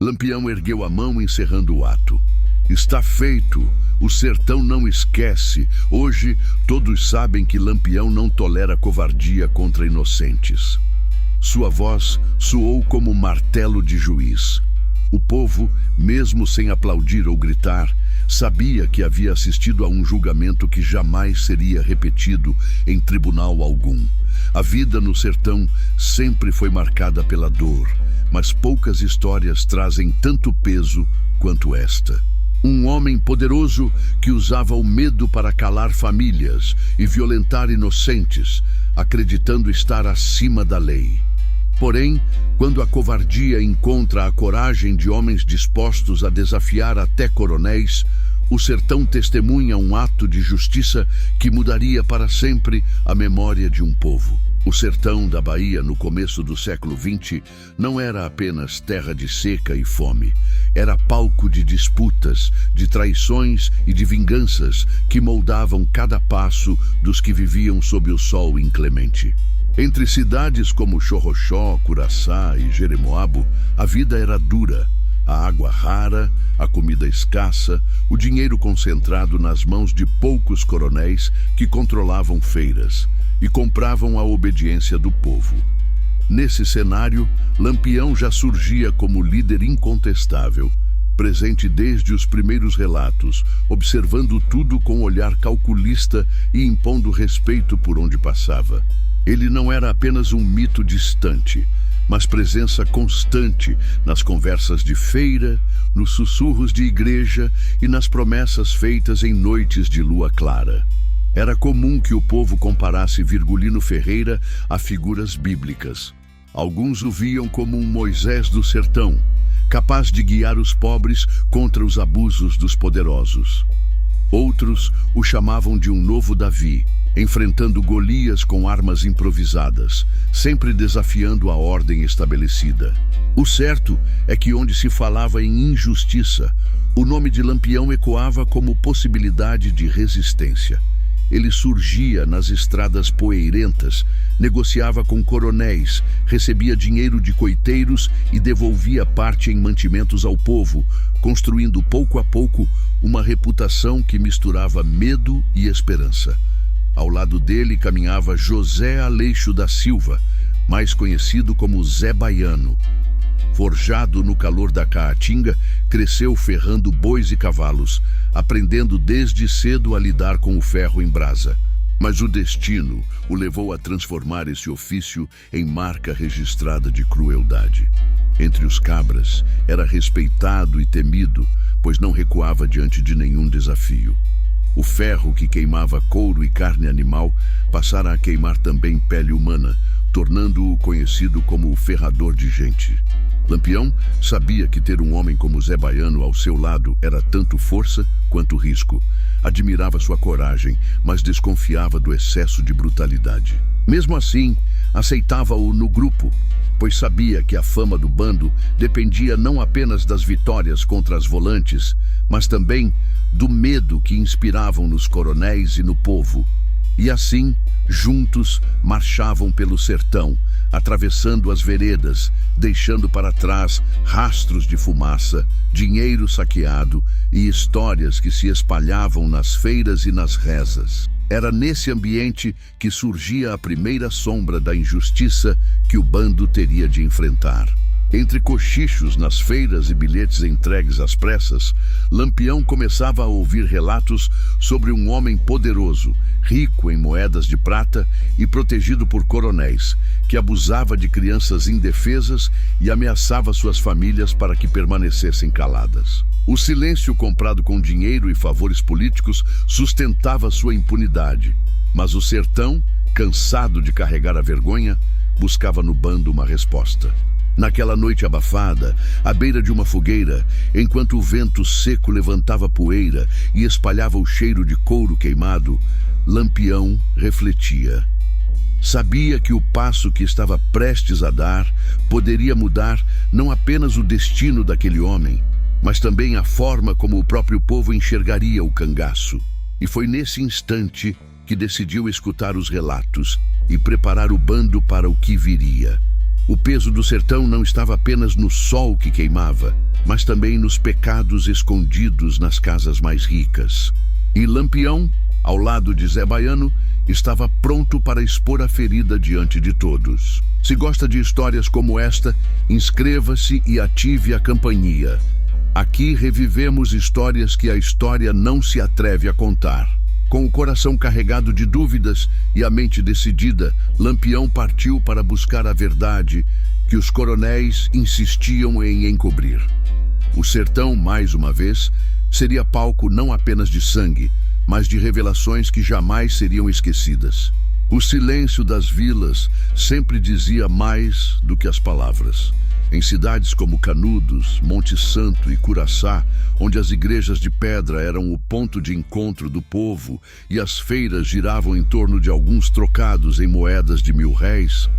Lampião ergueu a mão encerrando o ato. Está feito. O sertão não esquece. Hoje, todos sabem que Lampião não tolera covardia contra inocentes. Sua voz soou como martelo de juiz. O povo, mesmo sem aplaudir ou gritar, sabia que havia assistido a um julgamento que jamais seria repetido em tribunal algum. A vida no sertão sempre foi marcada pela dor, mas poucas histórias trazem tanto peso quanto esta. Um homem poderoso que usava o medo para calar famílias e violentar inocentes, acreditando estar acima da lei. Porém, quando a covardia encontra a coragem de homens dispostos a desafiar até coronéis, o sertão testemunha um ato de justiça que mudaria para sempre a memória de um povo. O sertão da Bahia, no começo do século XX, não era apenas terra de seca e fome. Era palco de disputas, de traições e de vinganças que moldavam cada passo dos que viviam sob o sol inclemente. Entre cidades como Xorroxó, Curaçá e Jeremoabo, a vida era dura. A água rara, a comida escassa, o dinheiro concentrado nas mãos de poucos coronéis que controlavam feiras e compravam a obediência do povo. Nesse cenário, Lampião já surgia como líder incontestável, presente desde os primeiros relatos, observando tudo com olhar calculista e impondo respeito por onde passava. Ele não era apenas um mito distante, mas presença constante nas conversas de feira, nos sussurros de igreja e nas promessas feitas em noites de lua clara. Era comum que o povo comparasse Virgulino Ferreira a figuras bíblicas. Alguns o viam como um Moisés do sertão, capaz de guiar os pobres contra os abusos dos poderosos. Outros o chamavam de um novo Davi, enfrentando Golias com armas improvisadas, sempre desafiando a ordem estabelecida. O certo é que onde se falava em injustiça, o nome de Lampião ecoava como possibilidade de resistência. Ele surgia nas estradas poeirentas, negociava com coronéis, recebia dinheiro de coiteiros e devolvia parte em mantimentos ao povo, construindo pouco a pouco uma reputação que misturava medo e esperança. Ao lado dele caminhava José Aleixo da Silva, mais conhecido como Zé Baiano. Forjado no calor da caatinga, cresceu ferrando bois e cavalos, aprendendo desde cedo a lidar com o ferro em brasa. Mas o destino o levou a transformar esse ofício em marca registrada de crueldade. Entre os cabras, era respeitado e temido, pois não recuava diante de nenhum desafio. O ferro que queimava couro e carne animal passara a queimar também pele humana, tornando-o conhecido como o ferrador de gente. Lampião sabia que ter um homem como Zé Baiano ao seu lado era tanto força quanto risco. Admirava sua coragem, mas desconfiava do excesso de brutalidade. Mesmo assim, aceitava-o no grupo, pois sabia que a fama do bando dependia não apenas das vitórias contra as volantes, mas também do medo que inspiravam nos coronéis e no povo. E assim, juntos, marchavam pelo sertão, atravessando as veredas, deixando para trás rastros de fumaça, dinheiro saqueado e histórias que se espalhavam nas feiras e nas rezas. Era nesse ambiente que surgia a primeira sombra da injustiça que o bando teria de enfrentar. Entre cochichos nas feiras e bilhetes entregues às pressas, Lampião começava a ouvir relatos sobre um homem poderoso, rico em moedas de prata e protegido por coronéis, que abusava de crianças indefesas e ameaçava suas famílias para que permanecessem caladas. O silêncio comprado com dinheiro e favores políticos sustentava sua impunidade, mas o sertão, cansado de carregar a vergonha, buscava no bando uma resposta. Naquela noite abafada, à beira de uma fogueira, enquanto o vento seco levantava poeira e espalhava o cheiro de couro queimado, Lampião refletia. Sabia que o passo que estava prestes a dar poderia mudar não apenas o destino daquele homem, mas também a forma como o próprio povo enxergaria o cangaço. E foi nesse instante que decidiu escutar os relatos e preparar o bando para o que viria. O peso do sertão não estava apenas no sol que queimava, mas também nos pecados escondidos nas casas mais ricas. E Lampião, ao lado de Zé Baiano, estava pronto para expor a ferida diante de todos. Se gosta de histórias como esta, inscreva-se e ative a campainha. Aqui revivemos histórias que a história não se atreve a contar. Com o coração carregado de dúvidas e a mente decidida, Lampião partiu para buscar a verdade que os coronéis insistiam em encobrir. O sertão, mais uma vez, seria palco não apenas de sangue, mas de revelações que jamais seriam esquecidas. O silêncio das vilas sempre dizia mais do que as palavras. Em cidades como Canudos, Monte Santo e Curaçá, onde as igrejas de pedra eram o ponto de encontro do povo e as feiras giravam em torno de alguns trocados em moedas de 1000 réis,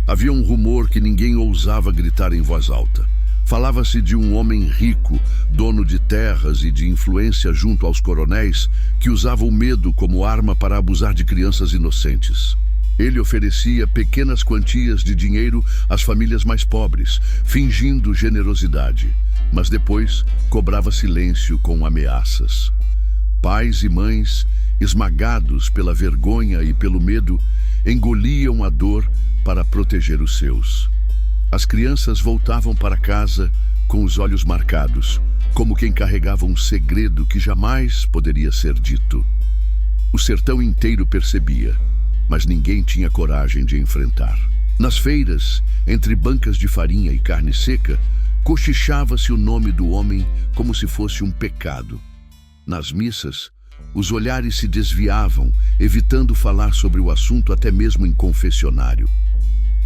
havia um rumor que ninguém ousava gritar em voz alta. Falava-se de um homem rico, dono de terras e de influência junto aos coronéis, que usava o medo como arma para abusar de crianças inocentes. Ele oferecia pequenas quantias de dinheiro às famílias mais pobres, fingindo generosidade, mas depois cobrava silêncio com ameaças. Pais e mães, esmagados pela vergonha e pelo medo, engoliam a dor para proteger os seus. As crianças voltavam para casa com os olhos marcados, como quem carregava um segredo que jamais poderia ser dito. O sertão inteiro percebia, mas ninguém tinha coragem de enfrentar. Nas feiras, entre bancas de farinha e carne seca, cochichava-se o nome do homem como se fosse um pecado. Nas missas, os olhares se desviavam, evitando falar sobre o assunto até mesmo em confessionário.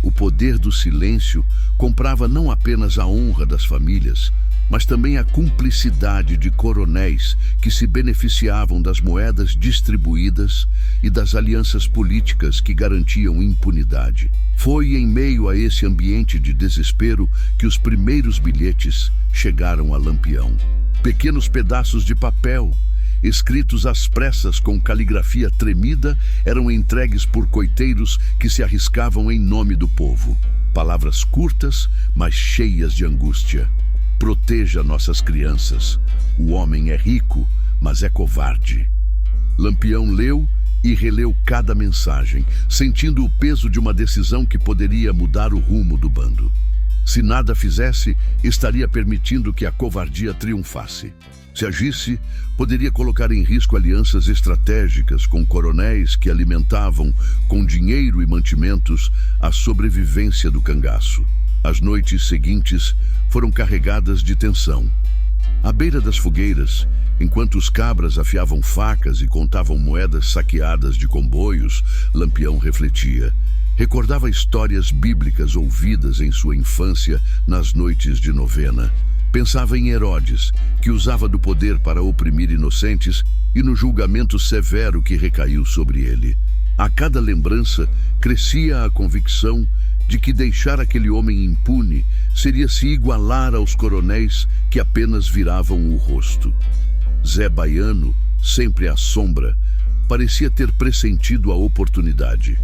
O poder do silêncio comprava não apenas a honra das famílias, mas também a cumplicidade de coronéis que se beneficiavam das moedas distribuídas e das alianças políticas que garantiam impunidade. Foi em meio a esse ambiente de desespero que os primeiros bilhetes chegaram a Lampião. Pequenos pedaços de papel, escritos às pressas com caligrafia tremida, eram entregues por coiteiros que se arriscavam em nome do povo. Palavras curtas, mas cheias de angústia. Proteja nossas crianças. O homem é rico, mas é covarde. Lampião leu e releu cada mensagem, sentindo o peso de uma decisão que poderia mudar o rumo do bando. Se nada fizesse, estaria permitindo que a covardia triunfasse. Se agisse, poderia colocar em risco alianças estratégicas com coronéis que alimentavam, com dinheiro e mantimentos, a sobrevivência do cangaço. As noites seguintes foram carregadas de tensão. À beira das fogueiras, enquanto os cabras afiavam facas e contavam moedas saqueadas de comboios, Lampião refletia. Recordava histórias bíblicas ouvidas em sua infância nas noites de novena. Pensava em Herodes, que usava do poder para oprimir inocentes, e no julgamento severo que recaiu sobre ele. A cada lembrança, crescia a convicção de que deixar aquele homem impune seria se igualar aos coronéis que apenas viravam o rosto. Zé Baiano, sempre à sombra, parecia ter pressentido a oportunidade.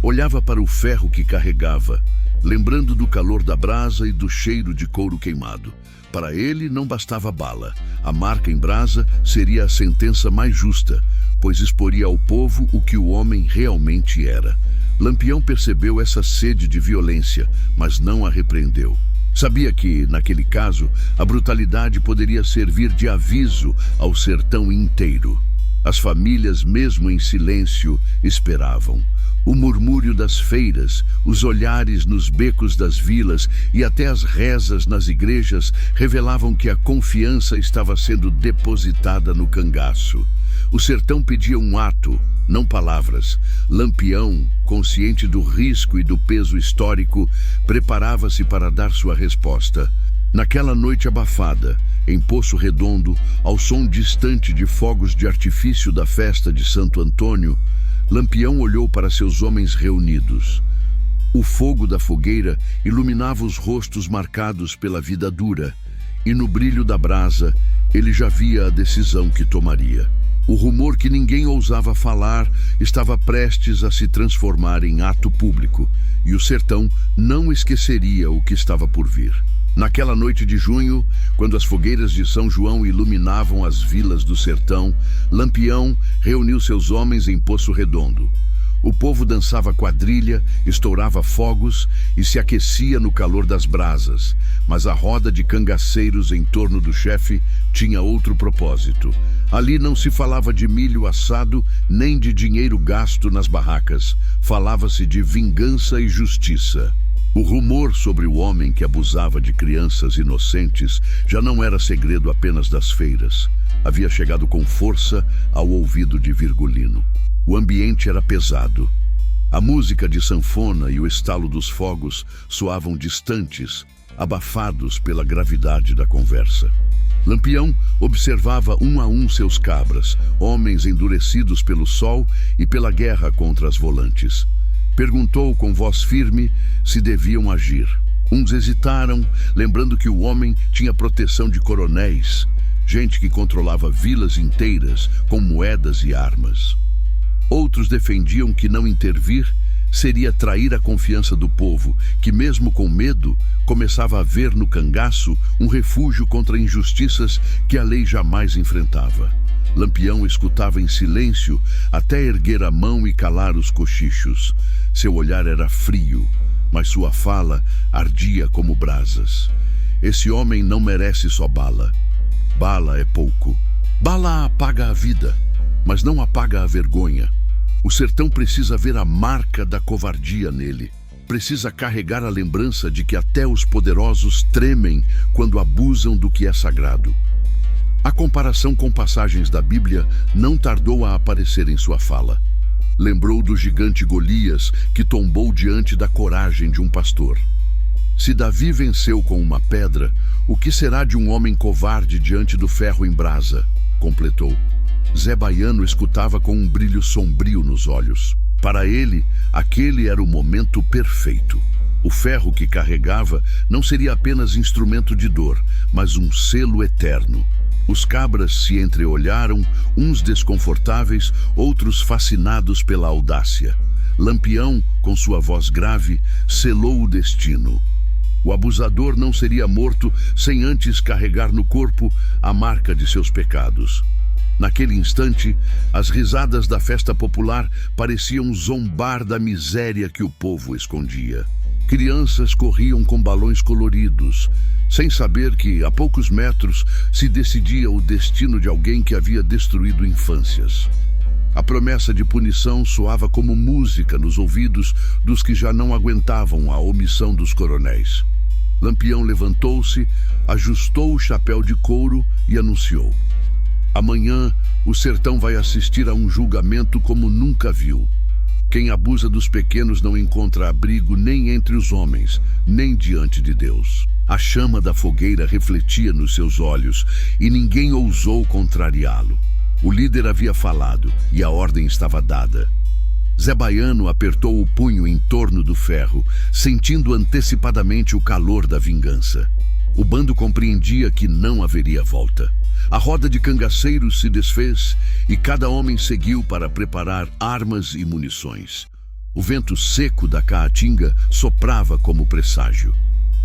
Olhava para o ferro que carregava, lembrando do calor da brasa e do cheiro de couro queimado. Para ele não bastava bala. A marca em brasa seria a sentença mais justa, pois exporia ao povo o que o homem realmente era. Lampião percebeu essa sede de violência, mas não a repreendeu. Sabia que, naquele caso, a brutalidade poderia servir de aviso ao sertão inteiro. As famílias, mesmo em silêncio, esperavam. O murmúrio das feiras, os olhares nos becos das vilas e até as rezas nas igrejas revelavam que a confiança estava sendo depositada no cangaço. O sertão pedia um ato, não palavras. Lampião, consciente do risco e do peso histórico, preparava-se para dar sua resposta. Naquela noite abafada, em Poço Redondo, ao som distante de fogos de artifício da festa de Santo Antônio, Lampião olhou para seus homens reunidos. O fogo da fogueira iluminava os rostos marcados pela vida dura, e no brilho da brasa ele já via a decisão que tomaria. O rumor que ninguém ousava falar estava prestes a se transformar em ato público, e o sertão não esqueceria o que estava por vir. Naquela noite de junho, quando as fogueiras de São João iluminavam as vilas do sertão, Lampião reuniu seus homens em Poço Redondo. O povo dançava quadrilha, estourava fogos e se aquecia no calor das brasas, mas a roda de cangaceiros em torno do chefe tinha outro propósito. Ali não se falava de milho assado nem de dinheiro gasto nas barracas, falava-se de vingança e justiça. O rumor sobre o homem que abusava de crianças inocentes já não era segredo apenas das feiras. Havia chegado com força ao ouvido de Virgulino. O ambiente era pesado. A música de sanfona e o estalo dos fogos soavam distantes, abafados pela gravidade da conversa. Lampião observava um a um seus cabras, homens endurecidos pelo sol e pela guerra contra as volantes. Perguntou com voz firme se deviam agir. Uns hesitaram, lembrando que o homem tinha proteção de coronéis, gente que controlava vilas inteiras com moedas e armas. Outros defendiam que não intervir seria trair a confiança do povo, que mesmo com medo, começava a ver no cangaço um refúgio contra injustiças que a lei jamais enfrentava. Lampião escutava em silêncio até erguer a mão e calar os cochichos. Seu olhar era frio, mas sua fala ardia como brasas. Esse homem não merece só bala. Bala é pouco. Bala apaga a vida, mas não apaga a vergonha. O sertão precisa ver a marca da covardia nele. Precisa carregar a lembrança de que até os poderosos tremem quando abusam do que é sagrado. A comparação com passagens da Bíblia não tardou a aparecer em sua fala. Lembrou do gigante Golias, que tombou diante da coragem de um pastor. Se Davi venceu com uma pedra, o que será de um homem covarde diante do ferro em brasa? Completou. Zé Baiano escutava com um brilho sombrio nos olhos. Para ele, aquele era o momento perfeito. O ferro que carregava não seria apenas instrumento de dor, mas um selo eterno. Os cabras se entreolharam, uns desconfortáveis, outros fascinados pela audácia. Lampião, com sua voz grave, selou o destino. O abusador não seria morto sem antes carregar no corpo a marca de seus pecados. Naquele instante, as risadas da festa popular pareciam zombar da miséria que o povo escondia. Crianças corriam com balões coloridos, sem saber que, a poucos metros, se decidia o destino de alguém que havia destruído infâncias. A promessa de punição soava como música nos ouvidos dos que já não aguentavam a omissão dos coronéis. Lampião levantou-se, ajustou o chapéu de couro e anunciou: amanhã o sertão vai assistir a um julgamento como nunca viu. Quem abusa dos pequenos não encontra abrigo nem entre os homens, nem diante de Deus. A chama da fogueira refletia nos seus olhos e ninguém ousou contrariá-lo. O líder havia falado e a ordem estava dada. Zé Baiano apertou o punho em torno do ferro, sentindo antecipadamente o calor da vingança. O bando compreendia que não haveria volta. A roda de cangaceiros se desfez e cada homem seguiu para preparar armas e munições. O vento seco da caatinga soprava como presságio.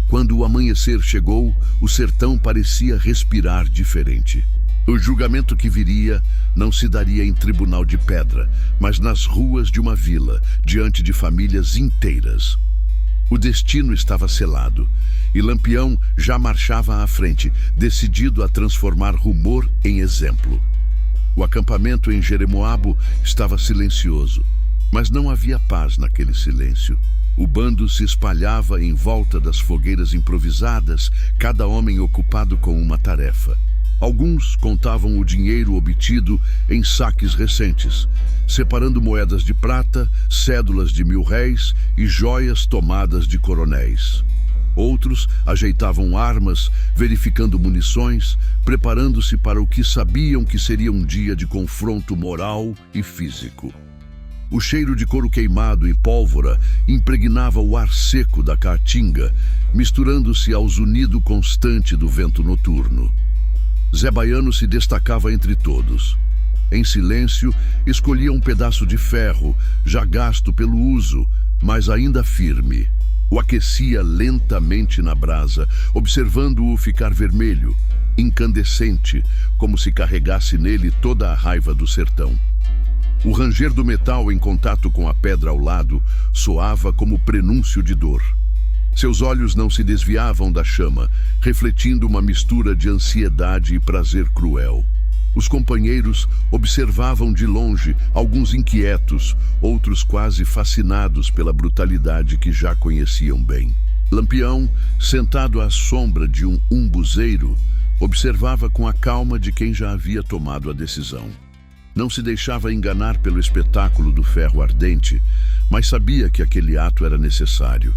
Quando o amanhecer chegou, o sertão parecia respirar diferente. O julgamento que viria não se daria em tribunal de pedra, mas nas ruas de uma vila, diante de famílias inteiras. O destino estava selado, e Lampião já marchava à frente, decidido a transformar rumor em exemplo. O acampamento em Jeremoabo estava silencioso, mas não havia paz naquele silêncio. O bando se espalhava em volta das fogueiras improvisadas, cada homem ocupado com uma tarefa. Alguns contavam o dinheiro obtido em saques recentes, separando moedas de prata, cédulas de 1000 réis e joias tomadas de coronéis. Outros ajeitavam armas, verificando munições, preparando-se para o que sabiam que seria um dia de confronto moral e físico. O cheiro de couro queimado e pólvora impregnava o ar seco da caatinga, misturando-se ao zunido constante do vento noturno. Zé Baiano se destacava entre todos. Em silêncio, escolhia um pedaço de ferro, já gasto pelo uso, mas ainda firme. O aquecia lentamente na brasa, observando-o ficar vermelho, incandescente, como se carregasse nele toda a raiva do sertão. O ranger do metal em contato com a pedra ao lado soava como prenúncio de dor. Seus olhos não se desviavam da chama, refletindo uma mistura de ansiedade e prazer cruel. Os companheiros observavam de longe, alguns inquietos, outros quase fascinados pela brutalidade que já conheciam bem. Lampião, sentado à sombra de um umbuzeiro, observava com a calma de quem já havia tomado a decisão. Não se deixava enganar pelo espetáculo do ferro ardente, mas sabia que aquele ato era necessário.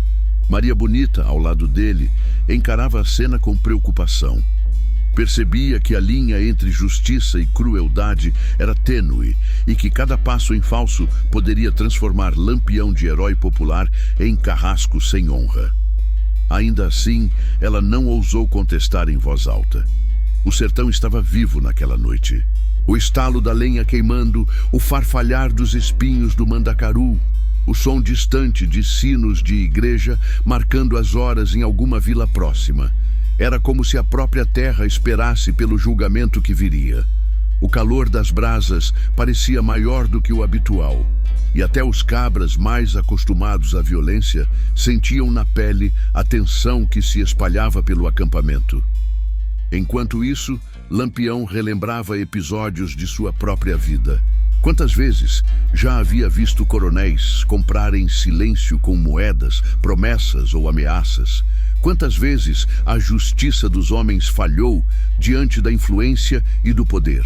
Maria Bonita, ao lado dele, encarava a cena com preocupação. Percebia que a linha entre justiça e crueldade era tênue e que cada passo em falso poderia transformar Lampião de herói popular em carrasco sem honra. Ainda assim, ela não ousou contestar em voz alta. O sertão estava vivo naquela noite. O estalo da lenha queimando, o farfalhar dos espinhos do mandacaru, o som distante de sinos de igreja marcando as horas em alguma vila próxima. Era como se a própria terra esperasse pelo julgamento que viria. O calor das brasas parecia maior do que o habitual, e até os cabras mais acostumados à violência sentiam na pele a tensão que se espalhava pelo acampamento. Enquanto isso, Lampião relembrava episódios de sua própria vida. Quantas vezes já havia visto coronéis comprarem silêncio com moedas, promessas ou ameaças? Quantas vezes a justiça dos homens falhou diante da influência e do poder?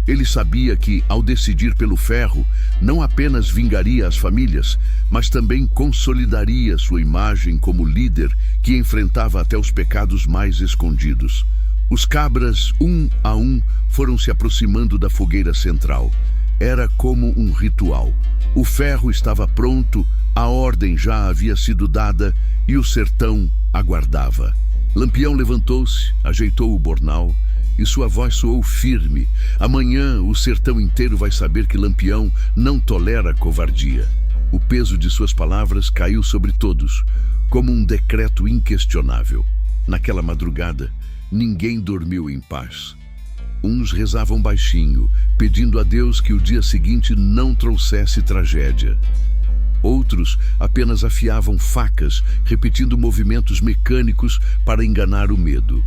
Ele sabia que, ao decidir pelo ferro, não apenas vingaria as famílias, mas também consolidaria sua imagem como líder que enfrentava até os pecados mais escondidos. Os cabras, um a um, foram se aproximando da fogueira central. Era como um ritual. O ferro estava pronto, a ordem já havia sido dada e o sertão aguardava. Lampião levantou-se, ajeitou o bornal e sua voz soou firme. Amanhã o sertão inteiro vai saber que Lampião não tolera covardia. O peso de suas palavras caiu sobre todos, como um decreto inquestionável. Naquela madrugada, ninguém dormiu em paz. Uns rezavam baixinho, pedindo a Deus que o dia seguinte não trouxesse tragédia. Outros apenas afiavam facas, repetindo movimentos mecânicos para enganar o medo.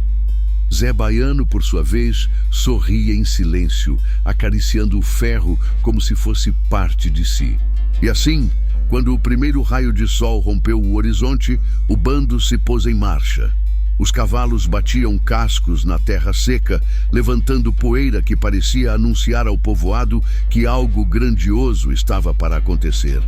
Zé Baiano, por sua vez, sorria em silêncio, acariciando o ferro como se fosse parte de si. E assim, quando o primeiro raio de sol rompeu o horizonte, o bando se pôs em marcha. Os cavalos batiam cascos na terra seca, levantando poeira que parecia anunciar ao povoado que algo grandioso estava para acontecer.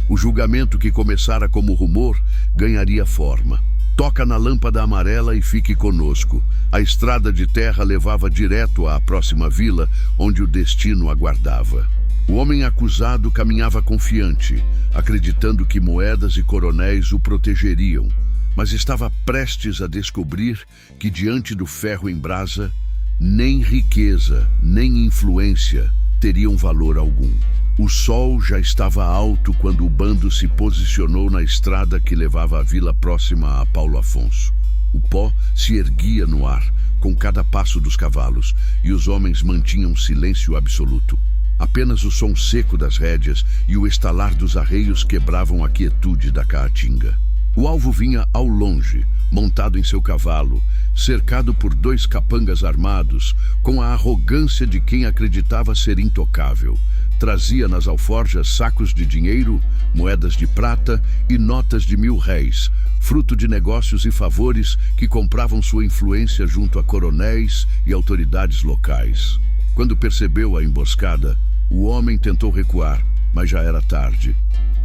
O julgamento que começara como rumor ganharia forma. Toca na lâmpada amarela e fique conosco. A estrada de terra levava direto à próxima vila, onde o destino aguardava. O homem acusado caminhava confiante, acreditando que moedas e coronéis o protegeriam, mas estava prestes a descobrir que, diante do ferro em brasa, nem riqueza, nem influência teriam valor algum. O sol já estava alto quando o bando se posicionou na estrada que levava à vila próxima a Paulo Afonso. O pó se erguia no ar, com cada passo dos cavalos, e os homens mantinham silêncio absoluto. Apenas o som seco das rédeas e o estalar dos arreios quebravam a quietude da caatinga. O alvo vinha ao longe, montado em seu cavalo, cercado por 2 capangas armados, com a arrogância de quem acreditava ser intocável. Trazia nas alforjas sacos de dinheiro, moedas de prata e notas de 1000 réis, fruto de negócios e favores que compravam sua influência junto a coronéis e autoridades locais. Quando percebeu a emboscada, o homem tentou recuar, mas já era tarde.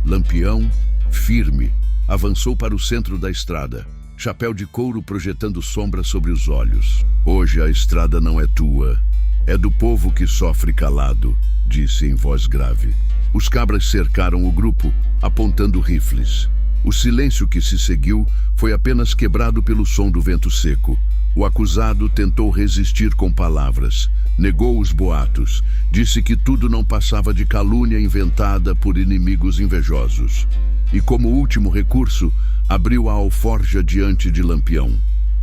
Lampião, firme, avançou para o centro da estrada, chapéu de couro projetando sombra sobre os olhos. Hoje a estrada não é tua, é do povo que sofre calado, disse em voz grave. Os cabras cercaram o grupo, apontando rifles. O silêncio que se seguiu foi apenas quebrado pelo som do vento seco. O acusado tentou resistir com palavras, negou os boatos, disse que tudo não passava de calúnia inventada por inimigos invejosos. E como último recurso, abriu a alforja diante de Lampião.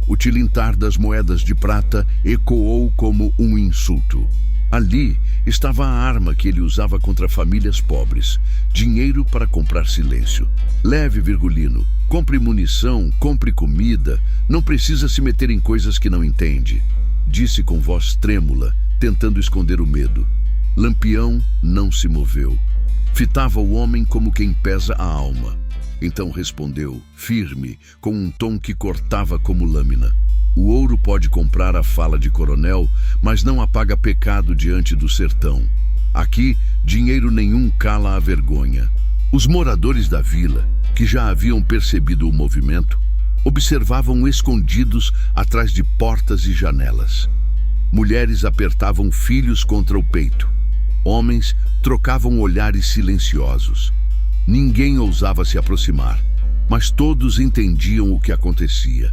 O tilintar das moedas de prata ecoou como um insulto. Ali estava a arma que ele usava contra famílias pobres. Dinheiro para comprar silêncio. Leve, Virgulino. Compre munição, compre comida. Não precisa se meter em coisas que não entende. Disse com voz trêmula, tentando esconder o medo. Lampião não se moveu. Fitava o homem como quem pesa a alma. Então respondeu, firme, com um tom que cortava como lâmina. O ouro pode comprar a fala de coronel, mas não apaga pecado diante do sertão. Aqui, dinheiro nenhum cala a vergonha. Os moradores da vila, que já haviam percebido o movimento, observavam escondidos atrás de portas e janelas. Mulheres apertavam filhos contra o peito. Homens trocavam olhares silenciosos. Ninguém ousava se aproximar, mas todos entendiam o que acontecia.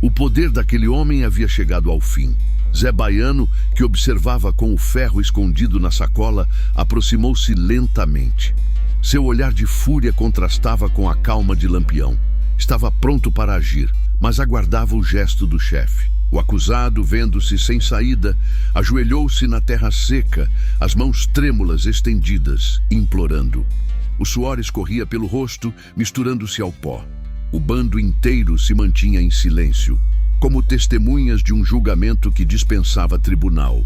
O poder daquele homem havia chegado ao fim. Zé Baiano, que observava com o ferro escondido na sacola, aproximou-se lentamente. Seu olhar de fúria contrastava com a calma de Lampião. Estava pronto para agir, mas aguardava o gesto do chefe. O acusado, vendo-se sem saída, ajoelhou-se na terra seca, as mãos trêmulas estendidas, implorando. O suor escorria pelo rosto, misturando-se ao pó. O bando inteiro se mantinha em silêncio, como testemunhas de um julgamento que dispensava tribunal.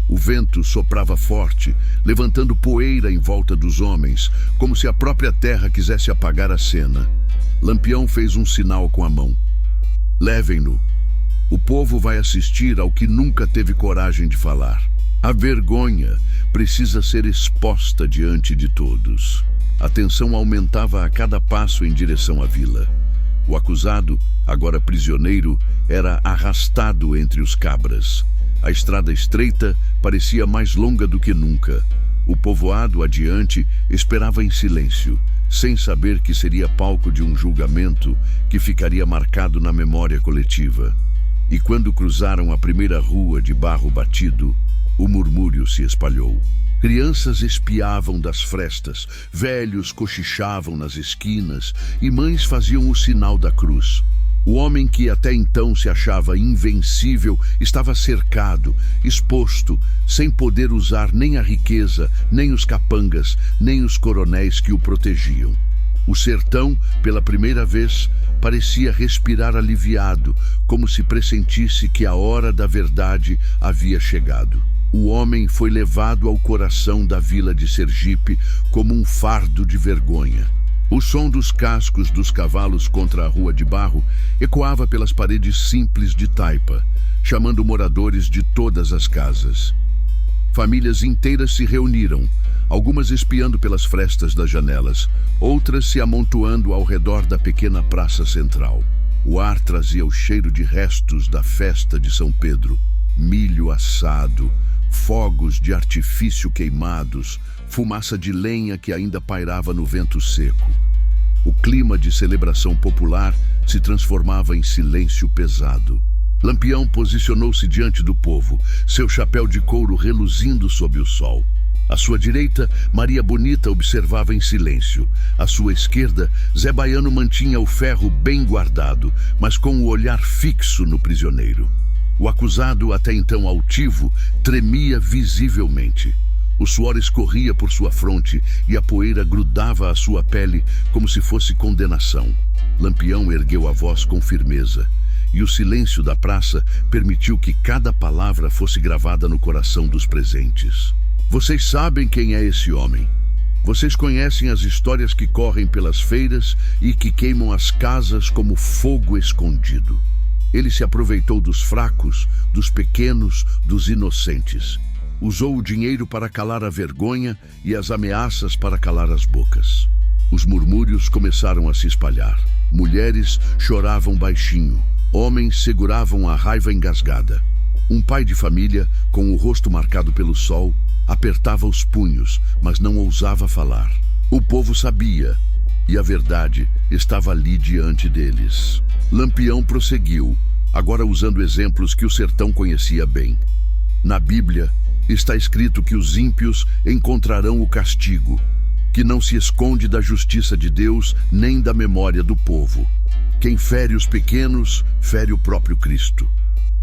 O vento soprava forte, levantando poeira em volta dos homens, como se a própria terra quisesse apagar a cena. Lampião fez um sinal com a mão. Levem-no. O povo vai assistir ao que nunca teve coragem de falar. A vergonha precisa ser exposta diante de todos. A tensão aumentava a cada passo em direção à vila. O acusado, agora prisioneiro, era arrastado entre os cabras. A estrada estreita parecia mais longa do que nunca. O povoado adiante esperava em silêncio, sem saber que seria palco de um julgamento que ficaria marcado na memória coletiva. E quando cruzaram a primeira rua de barro batido, o murmúrio se espalhou. Crianças espiavam das frestas, velhos cochichavam nas esquinas e mães faziam o sinal da cruz. O homem que até então se achava invencível estava cercado, exposto, sem poder usar nem a riqueza, nem os capangas, nem os coronéis que o protegiam. O sertão, pela primeira vez, parecia respirar aliviado, como se pressentisse que a hora da verdade havia chegado. O homem foi levado ao coração da vila de Sergipe como um fardo de vergonha. O som dos cascos dos cavalos contra a rua de barro ecoava pelas paredes simples de taipa, chamando moradores de todas as casas. Famílias inteiras se reuniram, algumas espiando pelas frestas das janelas, outras se amontoando ao redor da pequena praça central. O ar trazia o cheiro de restos da festa de São Pedro, milho assado, fogos de artifício queimados, fumaça de lenha que ainda pairava no vento seco. O clima de celebração popular se transformava em silêncio pesado. Lampião posicionou-se diante do povo, seu chapéu de couro reluzindo sob o sol. À sua direita, Maria Bonita observava em silêncio. À sua esquerda, Zé Baiano mantinha o ferro bem guardado, mas com o olhar fixo no prisioneiro. O acusado, até então altivo, tremia visivelmente. O suor escorria por sua fronte e a poeira grudava à sua pele como se fosse condenação. Lampião ergueu a voz com firmeza, e o silêncio da praça permitiu que cada palavra fosse gravada no coração dos presentes. Vocês sabem quem é esse homem. Vocês conhecem as histórias que correm pelas feiras e que queimam as casas como fogo escondido. Ele se aproveitou dos fracos, dos pequenos, dos inocentes. Usou o dinheiro para calar a vergonha e as ameaças para calar as bocas. Os murmúrios começaram a se espalhar. Mulheres choravam baixinho. Homens seguravam a raiva engasgada. Um pai de família, com o rosto marcado pelo sol, apertava os punhos, mas não ousava falar. O povo sabia, e a verdade estava ali diante deles. Lampião prosseguiu, agora usando exemplos que o sertão conhecia bem. Na Bíblia, está escrito que os ímpios encontrarão o castigo, que não se esconde da justiça de Deus nem da memória do povo. Quem fere os pequenos, fere o próprio Cristo.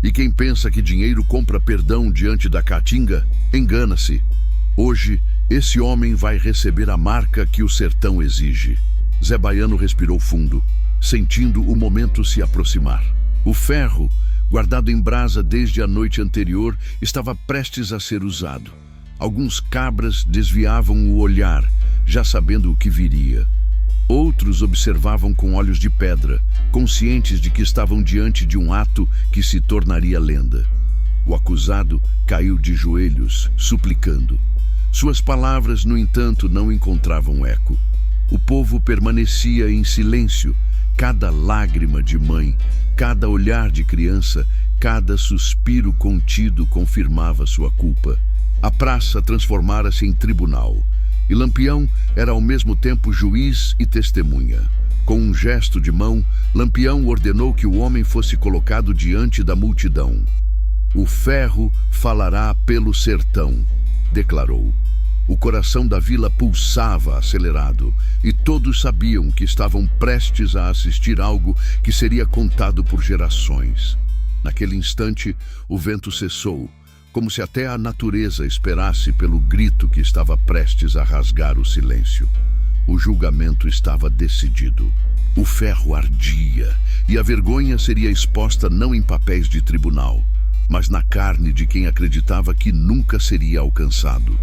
E quem pensa que dinheiro compra perdão diante da caatinga, engana-se. Hoje, esse homem vai receber a marca que o sertão exige. Zé Baiano respirou fundo, sentindo o momento se aproximar. O ferro, guardado em brasa desde a noite anterior, estava prestes a ser usado. Alguns cabras desviavam o olhar, já sabendo o que viria. Outros observavam com olhos de pedra, conscientes de que estavam diante de um ato que se tornaria lenda. O acusado caiu de joelhos, suplicando. Suas palavras, no entanto, não encontravam eco. O povo permanecia em silêncio. Cada lágrima de mãe, cada olhar de criança, cada suspiro contido confirmava sua culpa. A praça transformara-se em tribunal, e Lampião era ao mesmo tempo juiz e testemunha. Com um gesto de mão, Lampião ordenou que o homem fosse colocado diante da multidão. O ferro falará pelo sertão, declarou. O coração da vila pulsava acelerado, e todos sabiam que estavam prestes a assistir algo que seria contado por gerações. Naquele instante, o vento cessou, como se até a natureza esperasse pelo grito que estava prestes a rasgar o silêncio. O julgamento estava decidido. O ferro ardia, e a vergonha seria exposta não em papéis de tribunal, mas na carne de quem acreditava que nunca seria alcançado.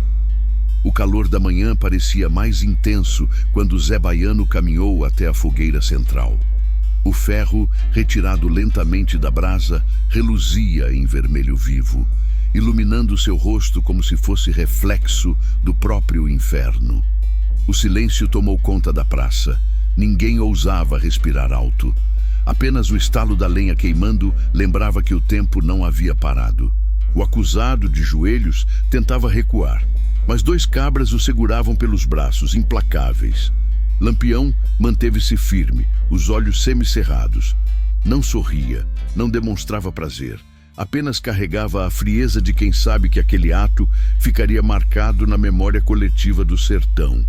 O calor da manhã parecia mais intenso quando Zé Baiano caminhou até a fogueira central. O ferro, retirado lentamente da brasa, reluzia em vermelho vivo, iluminando seu rosto como se fosse reflexo do próprio inferno. O silêncio tomou conta da praça. Ninguém ousava respirar alto. Apenas o estalo da lenha queimando lembrava que o tempo não havia parado. O acusado, de joelhos, tentava recuar, mas dois cabras o seguravam pelos braços, implacáveis. Lampião manteve-se firme, os olhos semicerrados. Não sorria, não demonstrava prazer. Apenas carregava a frieza de quem sabe que aquele ato ficaria marcado na memória coletiva do sertão.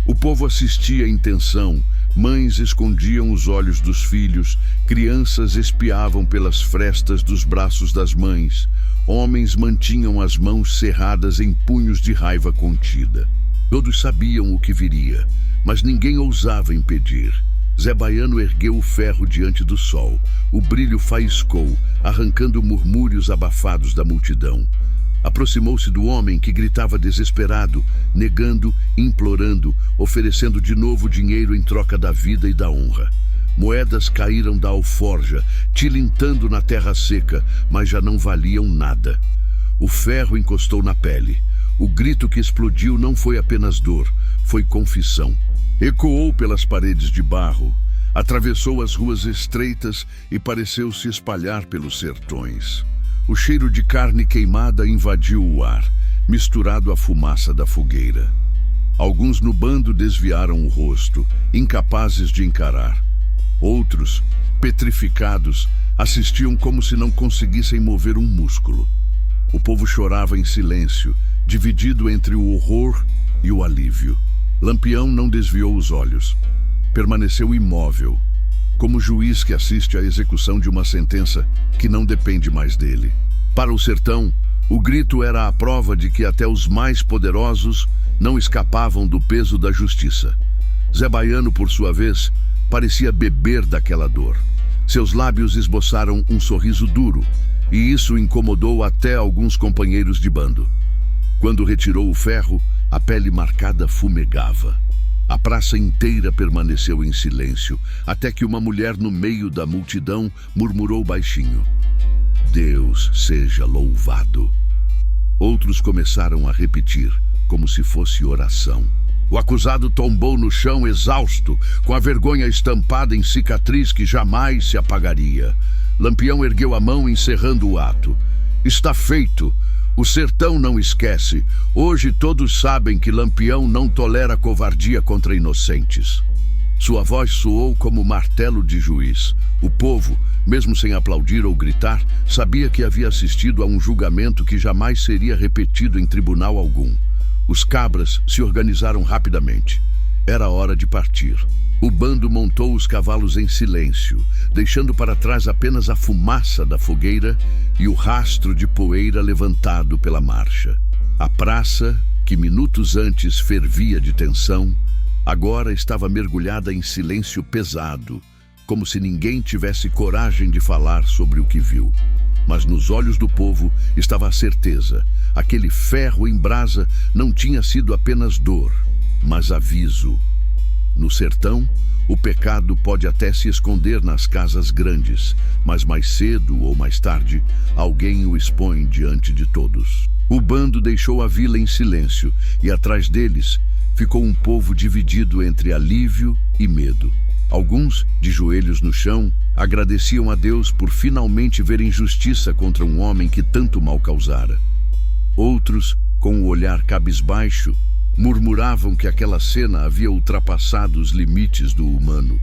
O povo assistia em tensão, mães escondiam os olhos dos filhos, crianças espiavam pelas frestas dos braços das mães, homens mantinham as mãos cerradas em punhos de raiva contida. Todos sabiam o que viria, mas ninguém ousava impedir. Zé Baiano ergueu o ferro diante do sol. O brilho faiscou, arrancando murmúrios abafados da multidão. Aproximou-se do homem que gritava desesperado, negando, implorando, oferecendo de novo dinheiro em troca da vida e da honra. Moedas caíram da alforja, tilintando na terra seca, mas já não valiam nada. O ferro encostou na pele. O grito que explodiu não foi apenas dor, foi confissão. Ecoou pelas paredes de barro, atravessou as ruas estreitas e pareceu se espalhar pelos sertões. O cheiro de carne queimada invadiu o ar, misturado à fumaça da fogueira. Alguns no bando desviaram o rosto, incapazes de encarar. Outros, petrificados, assistiam como se não conseguissem mover um músculo. O povo chorava em silêncio, dividido entre o horror e o alívio. Lampião não desviou os olhos. Permaneceu imóvel, como juiz que assiste à execução de uma sentença que não depende mais dele. Para o sertão, o grito era a prova de que até os mais poderosos não escapavam do peso da justiça. Zé Baiano, por sua vez, parecia beber daquela dor. Seus lábios esboçaram um sorriso duro, e isso incomodou até alguns companheiros de bando. Quando retirou o ferro, a pele marcada fumegava. A praça inteira permaneceu em silêncio, até que uma mulher no meio da multidão murmurou baixinho: "Deus seja louvado." Outros começaram a repetir, como se fosse oração. O acusado tombou no chão exausto, com a vergonha estampada em cicatriz que jamais se apagaria. Lampião ergueu a mão, encerrando o ato. "Está feito. O sertão não esquece. Hoje todos sabem que Lampião não tolera covardia contra inocentes." Sua voz soou como martelo de juiz. O povo, Mesmo sem aplaudir ou gritar, sabia que havia assistido a um julgamento que jamais seria repetido em tribunal algum. Os cabras se organizaram rapidamente. Era hora de partir. O bando montou os cavalos em silêncio, deixando para trás apenas a fumaça da fogueira e o rastro de poeira levantado pela marcha. A praça, que minutos antes fervia de tensão, agora estava mergulhada em silêncio pesado, como se ninguém tivesse coragem de falar sobre o que viu. Mas nos olhos do povo estava a certeza. Aquele ferro em brasa não tinha sido apenas dor, mas aviso. No sertão, o pecado pode até se esconder nas casas grandes, mas mais cedo ou mais tarde, alguém o expõe diante de todos. O bando deixou a vila em silêncio e atrás deles ficou um povo dividido entre alívio e medo. Alguns, de joelhos no chão, agradeciam a Deus por finalmente verem justiça contra um homem que tanto mal causara. Outros, com o olhar cabisbaixo, murmuravam que aquela cena havia ultrapassado os limites do humano.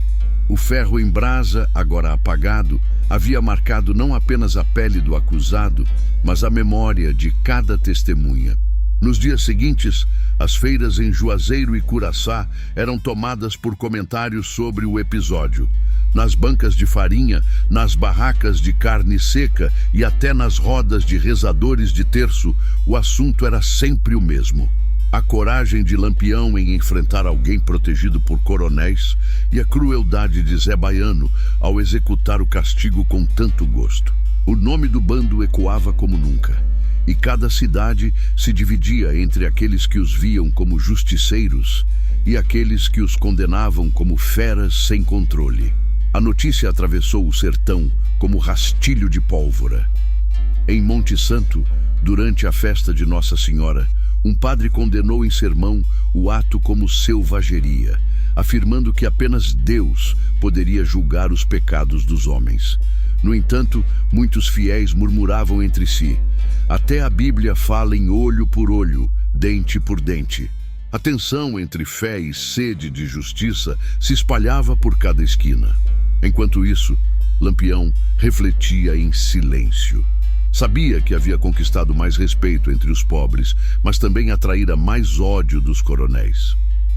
O ferro em brasa, agora apagado, havia marcado não apenas a pele do acusado, mas a memória de cada testemunha. Nos dias seguintes, as feiras em Juazeiro e Curaçá eram tomadas por comentários sobre o episódio. Nas bancas de farinha, nas barracas de carne seca e até nas rodas de rezadores de terço, o assunto era sempre o mesmo. A coragem de Lampião em enfrentar alguém protegido por coronéis e a crueldade de Zé Baiano ao executar o castigo com tanto gosto. O nome do bando ecoava como nunca, e cada cidade se dividia entre aqueles que os viam como justiceiros e aqueles que os condenavam como feras sem controle. A notícia atravessou o sertão como rastilho de pólvora. Em Monte Santo, durante a festa de Nossa Senhora, um padre condenou em sermão o ato como selvageria, afirmando que apenas Deus poderia julgar os pecados dos homens. No entanto, muitos fiéis murmuravam entre si: até a Bíblia fala em olho por olho, dente por dente. A tensão entre fé e sede de justiça se espalhava por cada esquina. Enquanto isso, Lampião refletia em silêncio. Sabia que havia conquistado mais respeito entre os pobres, mas também atraíra mais ódio dos coronéis.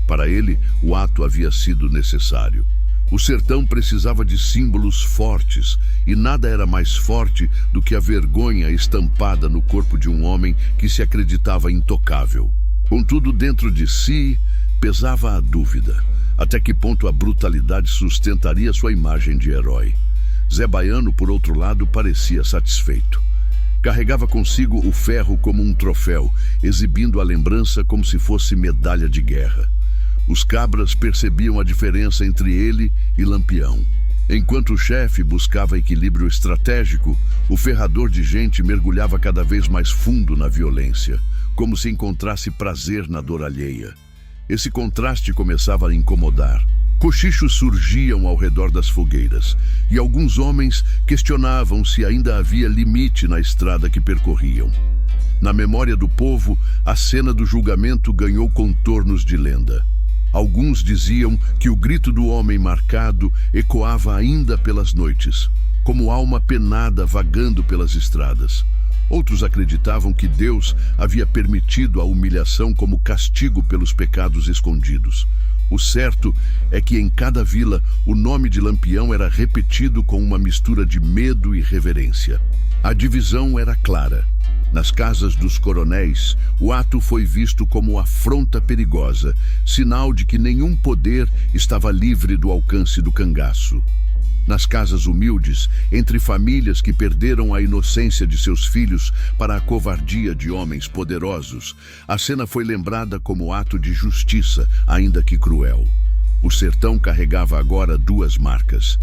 Para ele, o ato havia sido necessário. O sertão precisava de símbolos fortes, e nada era mais forte do que a vergonha estampada no corpo de um homem que se acreditava intocável. Contudo, dentro de si, pesava a dúvida. Até que ponto a brutalidade sustentaria sua imagem de herói? Zé Baiano, por outro lado, parecia satisfeito. Carregava consigo o ferro como um troféu, exibindo a lembrança como se fosse medalha de guerra. Os cabras percebiam a diferença entre ele e Lampião. Enquanto o chefe buscava equilíbrio estratégico, o ferrador de gente mergulhava cada vez mais fundo na violência, como se encontrasse prazer na dor alheia. Esse contraste começava a incomodar. Cochichos surgiam ao redor das fogueiras, e alguns homens questionavam se ainda havia limite na estrada que percorriam. Na memória do povo, a cena do julgamento ganhou contornos de lenda. Alguns diziam que o grito do homem marcado ecoava ainda pelas noites, como alma penada vagando pelas estradas. Outros acreditavam que Deus havia permitido a humilhação como castigo pelos pecados escondidos. O certo é que em cada vila o nome de Lampião era repetido com uma mistura de medo e reverência. A divisão era clara. Nas casas dos coronéis, o ato foi visto como afronta perigosa, sinal de que nenhum poder estava livre do alcance do cangaço. Nas casas humildes, entre famílias que perderam a inocência de seus filhos para a covardia de homens poderosos, a cena foi lembrada como ato de justiça, ainda que cruel. O sertão carregava agora duas marcas: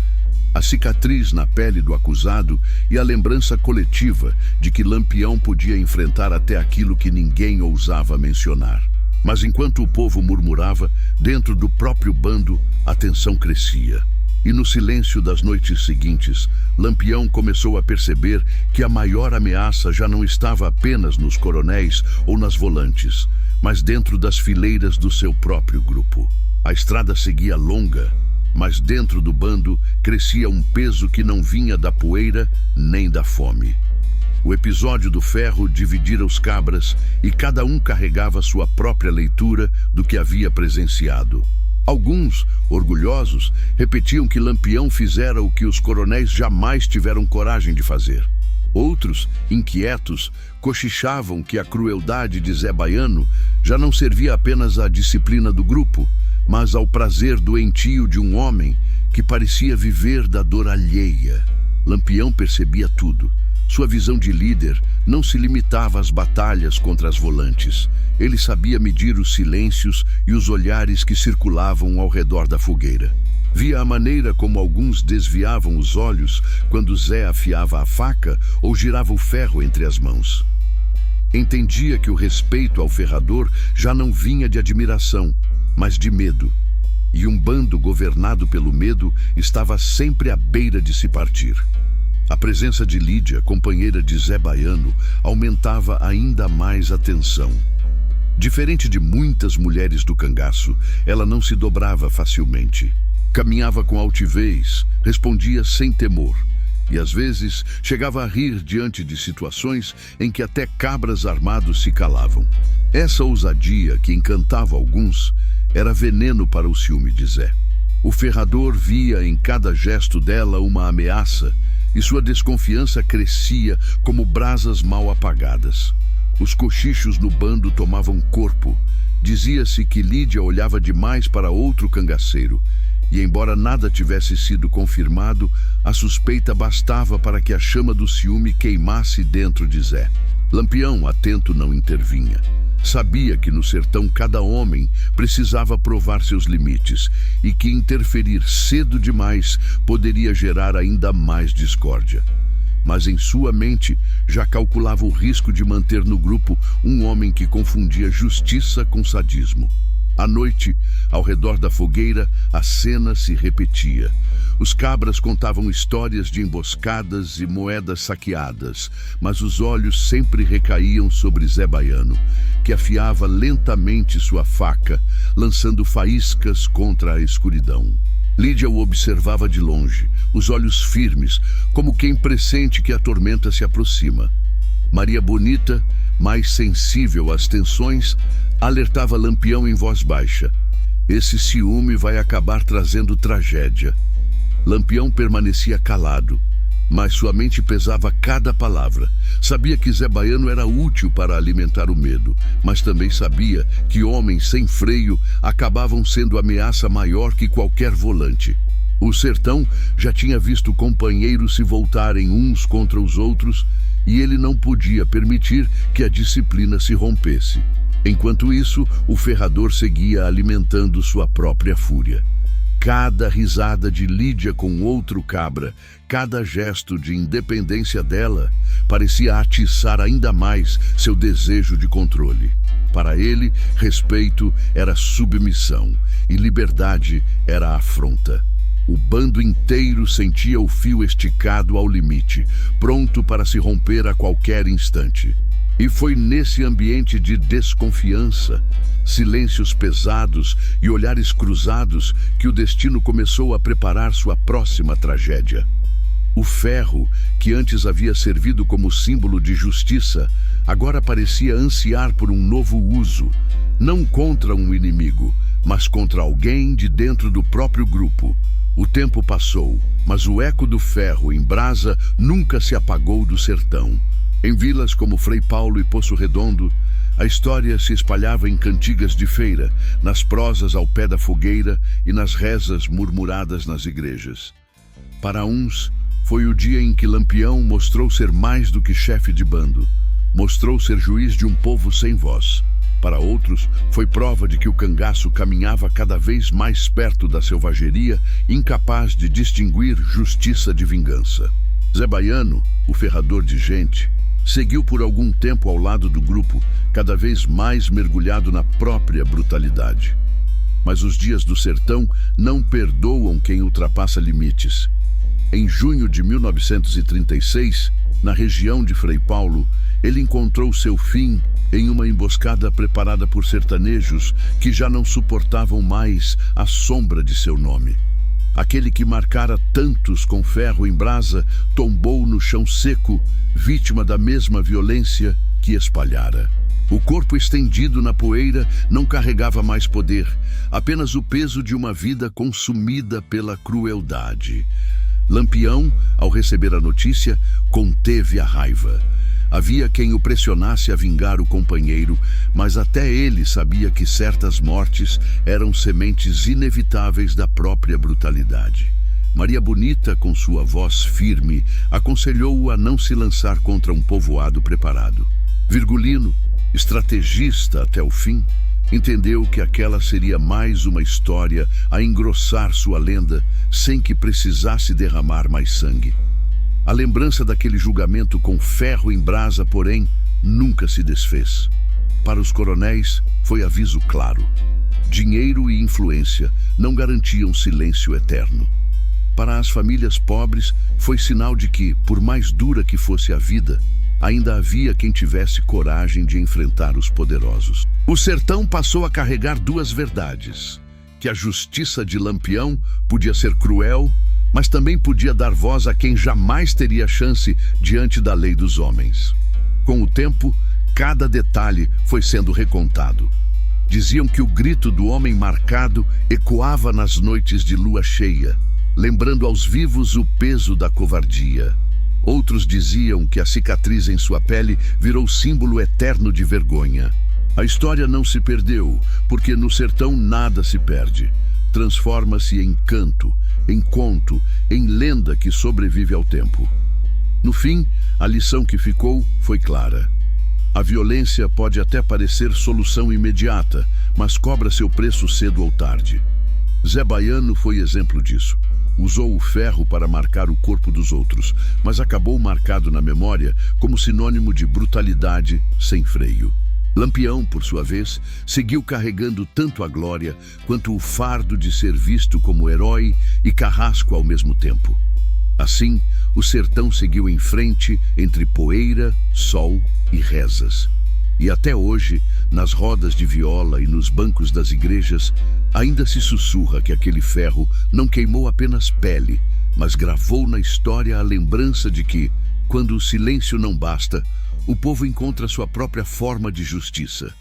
a cicatriz na pele do acusado e a lembrança coletiva de que Lampião podia enfrentar até aquilo que ninguém ousava mencionar. Mas enquanto o povo murmurava, dentro do próprio bando, a tensão crescia. E no silêncio das noites seguintes, Lampião começou a perceber que a maior ameaça já não estava apenas nos coronéis ou nas volantes, mas dentro das fileiras do seu próprio grupo. A estrada seguia longa, Mas dentro do bando crescia um peso que não vinha da poeira nem da fome. O episódio do ferro dividira os cabras e cada um carregava sua própria leitura do que havia presenciado. Alguns, orgulhosos, repetiam que Lampião fizera o que os coronéis jamais tiveram coragem de fazer. Outros, inquietos, cochichavam que a crueldade de Zé Baiano já não servia apenas à disciplina do grupo, mas ao prazer doentio de um homem que parecia viver da dor alheia. Lampião percebia tudo. Sua visão de líder não se limitava às batalhas contra as volantes. Ele sabia medir os silêncios e os olhares que circulavam ao redor da fogueira. Via a maneira como alguns desviavam os olhos quando Zé afiava a faca ou girava o ferro entre as mãos. Entendia que o respeito ao ferrador já não vinha de admiração, mas de medo. E um bando governado pelo medo estava sempre à beira de se partir. A presença de Lídia, companheira de Zé Baiano, aumentava ainda mais a tensão. Diferente de muitas mulheres do cangaço, ela não se dobrava facilmente. Caminhava com altivez, respondia sem temor, e às vezes chegava a rir diante de situações em que até cabras armados se calavam. Essa ousadia, que encantava alguns, era veneno para o ciúme de Zé. O ferrador via em cada gesto dela uma ameaça, e sua desconfiança crescia como brasas mal apagadas. Os cochichos no bando tomavam corpo. Dizia-se que Lídia olhava demais para outro cangaceiro, e embora nada tivesse sido confirmado, a suspeita bastava para que a chama do ciúme queimasse dentro de Zé. Lampião, atento, não intervinha. Sabia que no sertão cada homem precisava provar seus limites e que interferir cedo demais poderia gerar ainda mais discórdia. Mas em sua mente já calculava o risco de manter no grupo um homem que confundia justiça com sadismo. À noite, ao redor da fogueira, a cena se repetia. Os cabras contavam histórias de emboscadas e moedas saqueadas, mas os olhos sempre recaíam sobre Zé Baiano, que afiava lentamente sua faca, lançando faíscas contra a escuridão. Lídia o observava de longe, os olhos firmes, como quem pressente que a tormenta se aproxima. Maria Bonita, mais sensível às tensões, alertava Lampião em voz baixa. Esse ciúme vai acabar trazendo tragédia. Lampião permanecia calado, mas sua mente pesava cada palavra. Sabia que Zé Baiano era útil para alimentar o medo, mas também sabia que homens sem freio acabavam sendo ameaça maior que qualquer volante. O sertão já tinha visto companheiros se voltarem uns contra os outros e ele não podia permitir que a disciplina se rompesse. Enquanto isso, o ferrador seguia alimentando sua própria fúria. Cada risada de Lídia com outro cabra, cada gesto de independência dela, parecia atiçar ainda mais seu desejo de controle. Para ele, respeito era submissão e liberdade era afronta. O bando inteiro sentia o fio esticado ao limite, pronto para se romper a qualquer instante. E foi nesse ambiente de desconfiança, silêncios pesados e olhares cruzados que o destino começou a preparar sua próxima tragédia. O ferro, que antes havia servido como símbolo de justiça, agora parecia ansiar por um novo uso, não contra um inimigo, mas contra alguém de dentro do próprio grupo. O tempo passou, mas o eco do ferro em brasa nunca se apagou do sertão. Em vilas como Frei Paulo e Poço Redondo, a história se espalhava em cantigas de feira, nas prosas ao pé da fogueira e nas rezas murmuradas nas igrejas. Para uns, foi o dia em que Lampião mostrou ser mais do que chefe de bando, mostrou ser juiz de um povo sem voz. Para outros, foi prova de que o cangaço caminhava cada vez mais perto da selvageria, incapaz de distinguir justiça de vingança. Zé Baiano, o ferrador de gente, seguiu por algum tempo ao lado do grupo, cada vez mais mergulhado na própria brutalidade. Mas os dias do sertão não perdoam quem ultrapassa limites. Em junho de 1936, na região de Frei Paulo, ele encontrou seu fim em uma emboscada preparada por sertanejos que já não suportavam mais a sombra de seu nome. Aquele que marcara tantos com ferro em brasa tombou no chão seco, vítima da mesma violência que espalhara. O corpo estendido na poeira não carregava mais poder, apenas o peso de uma vida consumida pela crueldade. Lampião, ao receber a notícia, conteve a raiva. Havia quem o pressionasse a vingar o companheiro, mas até ele sabia que certas mortes eram sementes inevitáveis da própria brutalidade. Maria Bonita, com sua voz firme, aconselhou-o a não se lançar contra um povoado preparado. Virgulino, estrategista até o fim, entendeu que aquela seria mais uma história a engrossar sua lenda sem que precisasse derramar mais sangue. A lembrança daquele julgamento com ferro em brasa, porém, nunca se desfez. Para os coronéis, foi aviso claro. Dinheiro e influência não garantiam silêncio eterno. Para as famílias pobres, foi sinal de que, por mais dura que fosse a vida, ainda havia quem tivesse coragem de enfrentar os poderosos. O sertão passou a carregar duas verdades: que a justiça de Lampião podia ser cruel, mas também podia dar voz a quem jamais teria chance diante da lei dos homens. Com o tempo, cada detalhe foi sendo recontado. Diziam que o grito do homem marcado ecoava nas noites de lua cheia, lembrando aos vivos o peso da covardia. Outros diziam que a cicatriz em sua pele virou símbolo eterno de vergonha. A história não se perdeu, porque no sertão nada se perde. Transforma-se em canto, em conto, em lenda que sobrevive ao tempo. No fim, a lição que ficou foi clara. A violência pode até parecer solução imediata, mas cobra seu preço cedo ou tarde. Zé Baiano foi exemplo disso. Usou o ferro para marcar o corpo dos outros, mas acabou marcado na memória como sinônimo de brutalidade sem freio. Lampião, por sua vez, seguiu carregando tanto a glória quanto o fardo de ser visto como herói e carrasco ao mesmo tempo. Assim, o sertão seguiu em frente entre poeira, sol e rezas. E até hoje, nas rodas de viola e nos bancos das igrejas, ainda se sussurra que aquele ferro não queimou apenas pele, mas gravou na história a lembrança de que, quando o silêncio não basta, o povo encontra sua própria forma de justiça.